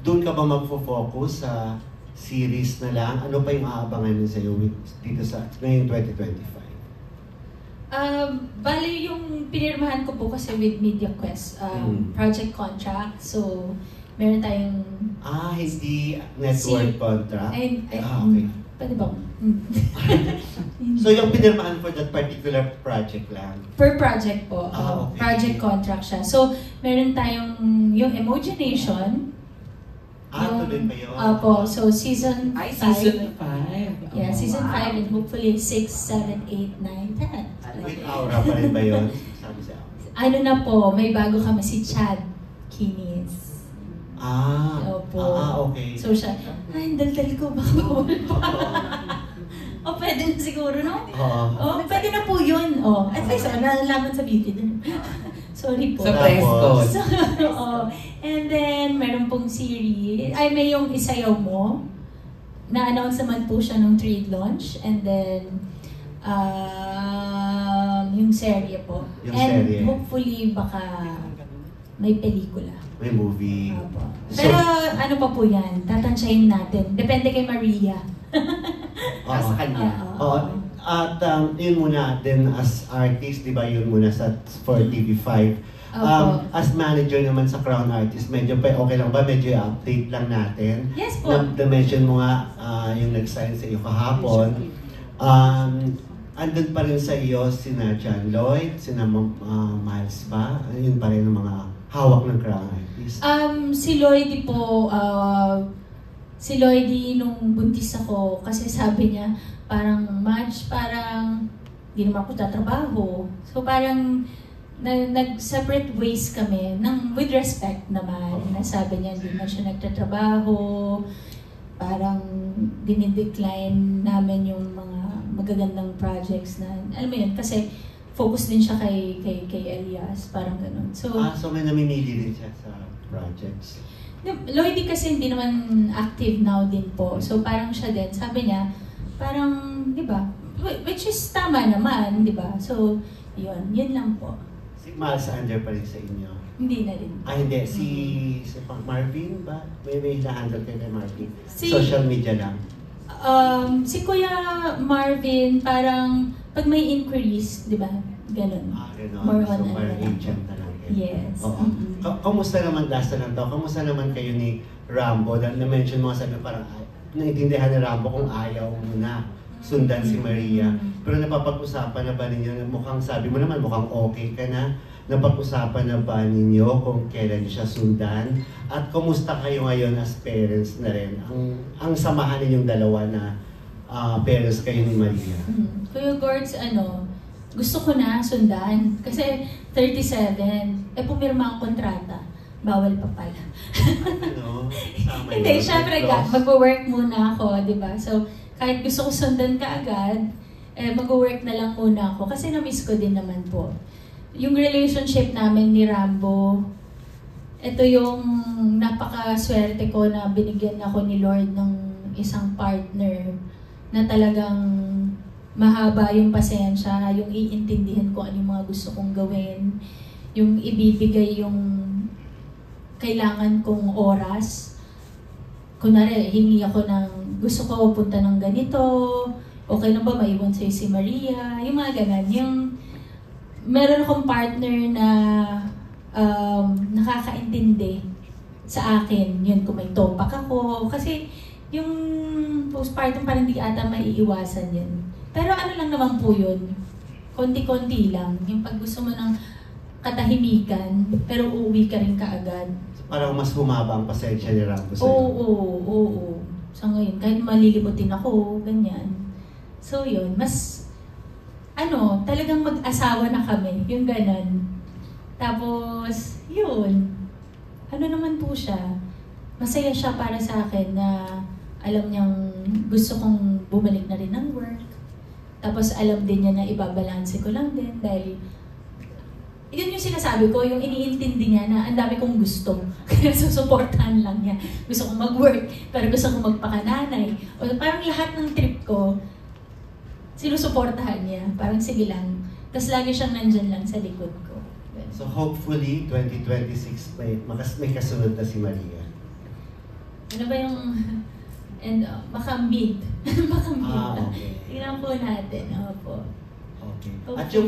doon ka ba magfo-focus sa series na lang? Ano pa yung aabangan mo sa'yo dito sa ngayong 2025? Bale yung pinirmahan ko po kasi with MediaQuest, project contract. So, meron tayong... Hindi network contract? Okay. Pwede ba? So, yung pinirmahan for that particular project lang? Per project po. Okay. Project contract siya. So, meron tayong yung Emogination. Tuloy pa yun? Opo. So, season 5. Season 5. Yeah, season 5 and hopefully 6, 7, 8, 9, 10. With Aura pa rin ba yun? Sabi sa Aura. Ano na po, may bago kami si Chad Kinis. Opo. Okay. So siya, ang daldal ko, baka bawal pa. O pwede na siguro, no? Pwede na po yun. At least, nalalaman sa beauty din. Sorry po. Sa Preston. And then, meron pong series. May yung Isayaw Mo. Na-announce naman po siya ng trade launch. And then, yung serye po. Serye. Hopefully, baka may pelikula. May movie. Pero ano pa po yan, tatansyahin natin. Depende kay Maria. Sa kanya. At yun muna din as artist, di ba yun muna for TV5. As manager naman sa Crown Artist, medyo okay lang ba? Medyo update lang natin. Yes po. Na-mention mo nga yung nag-sign sa iyo kahapon. Andun pa rin sa iyo sina John Lloyd, sina Miles ba? Yun pa rin ang mga hawak ng Crown Artist. Si Lloyd po, si Lloyd nung buntis ako, kasi sabi niya, parang di naman ako tatrabaho. So parang nag-separate ways kami, with respect naman. Sabi niya, hindi man siya nagtatrabaho, parang dinidecline namin yung mga magagandang projects na, alam mo yun, kasi focus din siya kay Elias, parang ganun. So may namimili din siya sa projects? Lloydie kasi hindi naman active now din po. So parang siya din, sabi niya, parang, di ba, which is tama naman, di ba? So, yun lang po. Si Miles under pa rin sa inyo? Hindi na rin. Hindi. Si Marvin ba? May na-handle kayo kay Marvin? Social media lang? Si Kuya Marvin, parang pag may inquiries, di ba? Ganun. Ganun. More So, on parang agent na lang. Yes. Kamusta naman, last na lang to, kamusta naman kayo ni Rambo? Na-mention mo sa parang naintindihan ni Rambo kung ayaw mo na sundan si Maria. Pero napapag-usapan na ba ninyo? Mukhang sabi mo naman, mukhang okay ka na. Napag-usapan na ba ninyo kung kailan siya sundan? At kumusta kayo ngayon as parents na rin? Ang samahan ninyong dalawa na parents kayo ni Maria. Kuya Gords, gusto ko na sundan. Kasi 37, pumirma ang kontrata. Bawal pa pala. Hindi, syempre mag-work muna ako, di ba? So, kahit gusto ko sundan ka agad, mag-work na lang muna ako. Kasi na-miss ko din naman po. Yung relationship namin ni Rambo, ito yung napaka-swerte ko na binigyan ako ni Lord ng isang partner na talagang mahaba yung pasensya, yung iintindihan ko ano yung mga gusto kong gawin, yung ibibigay yung kailangan kong oras. Kunwari, hingi ako ng gusto ko punta ng ganito, okay lang ba maiwan sa'yo si Maria, yung mga ganun. Yung meron akong partner na nakakaintindi sa akin, yun kung may topak ako. Kasi yung postpartum parang hindi ata maiiwasan yun. Pero ano lang naman po yun, konti-konti lang. Yung pag gusto mo ng katahimikan, pero uuwi ka rin kaagad. Parang mas humaba ang pasensya ni Rambo sa'yo. Oo. So ngayon, kahit malilibutin ako, ganyan. So yun, mas talagang mag-asawa na kami, yung ganon. Tapos, yun. Ano naman po siya, masaya siya para sa akin na alam niyang gusto kong bumalik na rin ng work. Tapos alam din niya na ibabalanse ko lang din dahil yun yung sinasabi ko, yung iniintindi niya na ang dami kong gusto. Kaya susuportahan lang niya. Gusto kong mag-work, pero gusto kong magpakananay. O parang lahat ng trip ko, sinusuportahan niya. Parang sige lang. Tapos lagi siyang nandyan lang sa likod ko. So hopefully, 2026 may kasunod na si Maria. Ano ba yung... And makambit. Makambit. Okay. Tingnan po natin. Opo. Okay. Okay. At yung